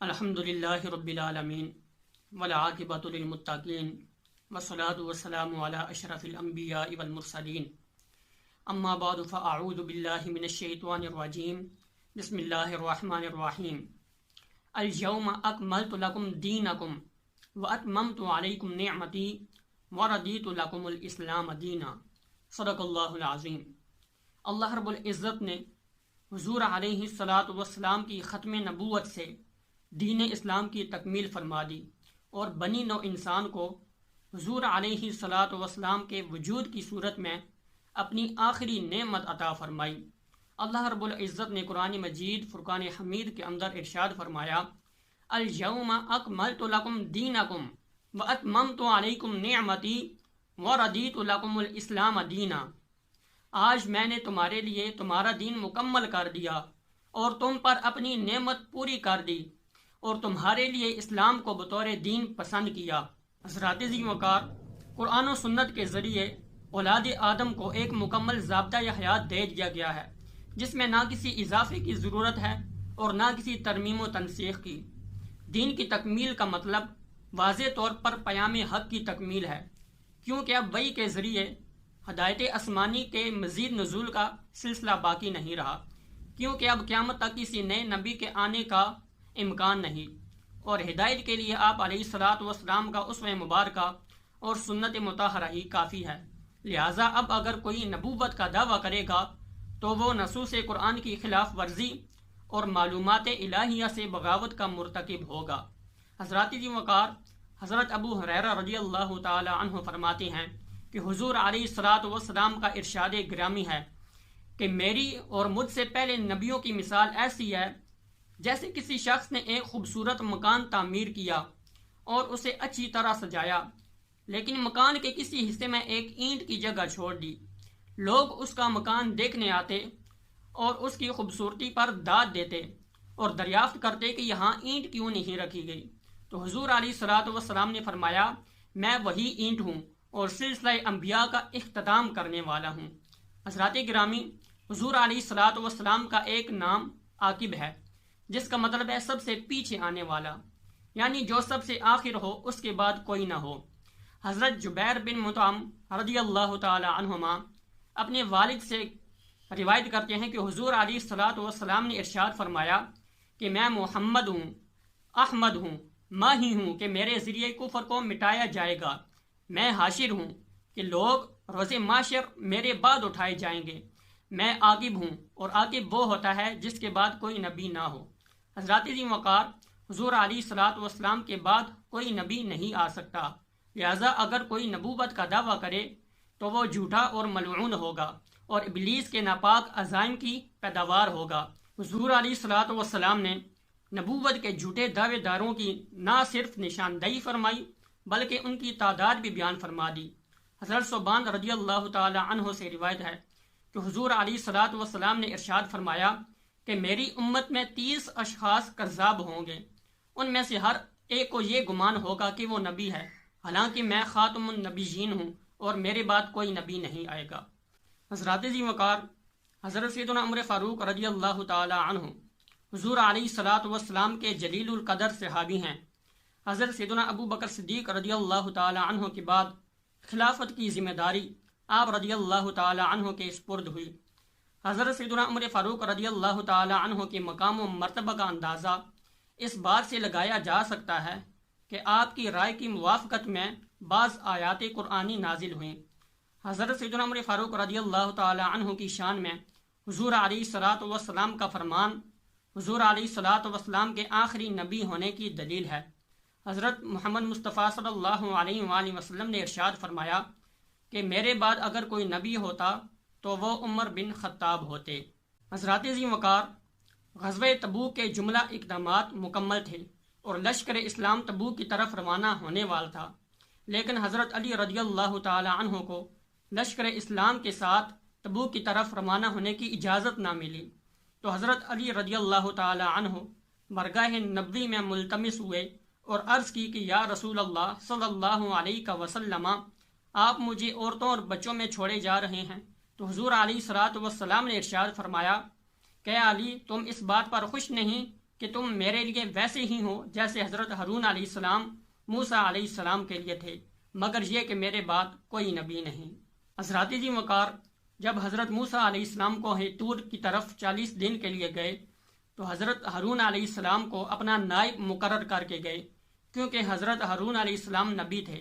الحمدللہ رب العالمین والعاقبۃ للمتقین والصلاۃ والسلام علی اشرف الانبیاء والمرسلین اما بعد فاعوذ باللہ من الشیطان الرجیم بسم اللہ الرحمن الرحیم اليوم اکملت لکم دینکم واتممت علیکم نعمتی ورضیت لکم الاسلام دینا۔ صدق اللہ العظیم۔ اللہ رب العزت نے حضور علیہ الصلاۃ والسلام کی ختم نبوت سے دین اسلام کی تکمیل فرما دی اور بنی نوع انسان کو حضور علیہ الصلاۃ والسلام کے وجود کی صورت میں اپنی آخری نعمت عطا فرمائی۔ اللہ رب العزت نے قرآن مجید فرقان حمید کے اندر ارشاد فرمایا، الیوم اکملت لکم دینکم واتممت علیکم نعمتی ورضیت لکم الاسلام دینا۔ آج میں نے تمہارے لیے تمہارا دین مکمل کر دیا اور تم پر اپنی نعمت پوری کر دی اور تمہارے لیے اسلام کو بطور دین پسند کیا۔ حضرات عظیم وقار، قرآن و سنت کے ذریعے اولاد آدم کو ایک مکمل ضابطہ حیات دے دیا گیا ہے، جس میں نہ کسی اضافے کی ضرورت ہے اور نہ کسی ترمیم و تنسیخ کی۔ دین کی تکمیل کا مطلب واضح طور پر پیام حق کی تکمیل ہے، کیونکہ اب وحی کے ذریعے ہدایت آسمانی کے مزید نزول کا سلسلہ باقی نہیں رہا، کیونکہ اب قیامت تک کسی نئے نبی کے آنے کا امکان نہیں، اور ہدایت کے لیے آپ علیہ الصلاۃ والسلام کا اسوہ مبارکہ اور سنت مطہرہ ہی کافی ہے۔ لہٰذا اب اگر کوئی نبوت کا دعویٰ کرے گا تو وہ نصوص قرآن کی خلاف ورزی اور معلومات الہیہ سے بغاوت کا مرتکب ہوگا۔ حضرات جی وقار، حضرت ابو ہریرہ رضی اللہ تعالی عنہ فرماتے ہیں کہ حضور علیہ الصلاۃ والسلام کا ارشاد گرامی ہے کہ میری اور مجھ سے پہلے نبیوں کی مثال ایسی ہے جیسے کسی شخص نے ایک خوبصورت مکان تعمیر کیا اور اسے اچھی طرح سجایا، لیکن مکان کے کسی حصے میں ایک اینٹ کی جگہ چھوڑ دی۔ لوگ اس کا مکان دیکھنے آتے اور اس کی خوبصورتی پر داد دیتے اور دریافت کرتے کہ یہاں اینٹ کیوں نہیں رکھی گئی۔ تو حضور علیہ الصلاۃ والسلام نے فرمایا، میں وہی اینٹ ہوں اور سلسلہ انبیاء کا اختتام کرنے والا ہوں۔ حضرات گرامی، حضور علیہ الصلاۃ والسلام کا ایک نام عاقب ہے، جس کا مطلب ہے سب سے پیچھے آنے والا، یعنی جو سب سے آخر ہو، اس کے بعد کوئی نہ ہو۔ حضرت جبیر بن مطعم رضی اللہ تعالی عنہما اپنے والد سے روایت کرتے ہیں کہ حضور علیہ الصلاۃ والسلام نے ارشاد فرمایا کہ میں محمد ہوں، احمد ہوں، ماہی ہوں کہ میرے ذریعے کفر کو مٹایا جائے گا، میں حاشر ہوں کہ لوگ روز محشر میرے بعد اٹھائے جائیں گے، میں عاقب ہوں اور عاقب وہ ہوتا ہے جس کے بعد کوئی نبی نہ ہو۔ حضرات عظیم وقار، حضور علیہ الصلاۃ والسلام کے بعد کوئی نبی نہیں آ سکتا، لہٰذا اگر کوئی نبوت کا دعویٰ کرے تو وہ جھوٹا اور ملعون ہوگا اور ابلیس کے ناپاک عزائم کی پیداوار ہوگا۔ حضور علیہ الصلاۃ والسلام نے نبوت کے جھوٹے دعوے داروں کی نہ صرف نشاندہی فرمائی بلکہ ان کی تعداد بھی بیان فرما دی۔ حضرت ثوبان رضی اللہ تعالی عنہ سے روایت ہے کہ حضور علیہ الصلاۃ والسلام نے ارشاد فرمایا کہ میری امت میں 30 اشخاص کذاب ہوں گے، ان میں سے ہر ایک کو یہ گمان ہوگا کہ وہ نبی ہے، حالانکہ میں خاتم النبیین ہوں اور میرے بعد کوئی نبی نہیں آئے گا۔ حضرات ذی وقار، حضرت سیدنا عمر فاروق رضی اللہ تعالی عنہ حضور علیہ الصلاۃ والسلام کے جلیل القدر صحابی ہیں۔ حضرت سیدنا ابو بکر صدیق رضی اللہ تعالی عنہ کے بعد خلافت کی ذمہ داری آپ رضی اللہ تعالی عنہ کے سپرد ہوئی۔ حضرت سیدنا عمر فاروق رضی اللہ تعالی عنہ کے مقام و مرتبہ کا اندازہ اس بات سے لگایا جا سکتا ہے کہ آپ کی رائے کی موافقت میں بعض آیات قرآنی نازل ہوئیں۔ حضرت سیدنا عمر فاروق رضی اللہ تعالی عنہ کی شان میں حضور علیہ الصلاۃ والسلام کا فرمان حضور علیہ الصلاۃ والسلام کے آخری نبی ہونے کی دلیل ہے۔ حضرت محمد مصطفیٰ صلی اللہ علیہ وآلہ وسلم نے ارشاد فرمایا کہ میرے بعد اگر کوئی نبی ہوتا تو وہ عمر بن خطاب ہوتے۔ حضرات ذی وقار، غزوہ تبوک کے جملہ اقدامات مکمل تھے اور لشکر اسلام تبوک کی طرف روانہ ہونے والا تھا، لیکن حضرت علی رضی اللہ تعالی عنہ کو لشکر اسلام کے ساتھ تبوک کی طرف روانہ ہونے کی اجازت نہ ملی، تو حضرت علی رضی اللہ تعالی عنہ برگاہ نبوی میں ملتمس ہوئے اور عرض کی کہ یا رسول اللہ صلی اللہ علیہ وسلم، آپ مجھے عورتوں اور بچوں میں چھوڑے جا رہے ہیں۔ تو حضور علیہ الصلاۃ والسلام نے ارشاد فرمایا کہ علی، تم اس بات پر خوش نہیں کہ تم میرے لیے ویسے ہی ہو جیسے حضرت ہارون علیہ السلام موسیٰ علیہ السلام کے لیے تھے، مگر یہ کہ میرے بعد کوئی نبی نہیں۔ حضرات جی وقار، جب حضرت موسیٰ علیہ السلام کو طور کی طرف 40 دن کے لیے گئے تو حضرت ہارون علیہ السلام کو اپنا نائب مقرر کر کے گئے، کیونکہ حضرت ہارون علیہ السلام نبی تھے۔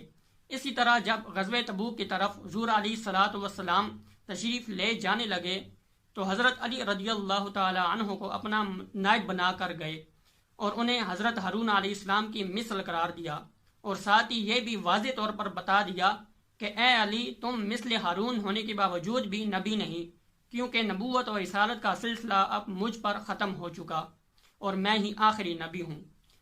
اسی طرح جب غزوہ تبوک کی طرف حضور علیہ الصلاۃ والسلام تشریف لے جانے لگے تو حضرت علی رضی اللہ تعالی عنہ کو اپنا نائب بنا کر گئے اور انہیں حضرت ہارون علیہ السلام کی مثل قرار دیا، اور ساتھ ہی یہ بھی واضح طور پر بتا دیا کہ اے علی، تم مثل ہارون ہونے کے باوجود بھی نبی نہیں، کیونکہ نبوت اور رسالت کا سلسلہ اب مجھ پر ختم ہو چکا اور میں ہی آخری نبی ہوں۔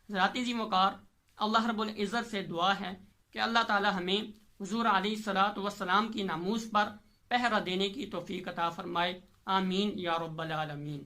ذاتی جی وقار، اللہ رب العزت سے دعا ہے کہ اللہ تعالی ہمیں حضور علیہ الصلاۃ والسلام کی ناموس پر پہرہ دینے کی توفیق عطا فرمائے، آمین یا رب العالمین۔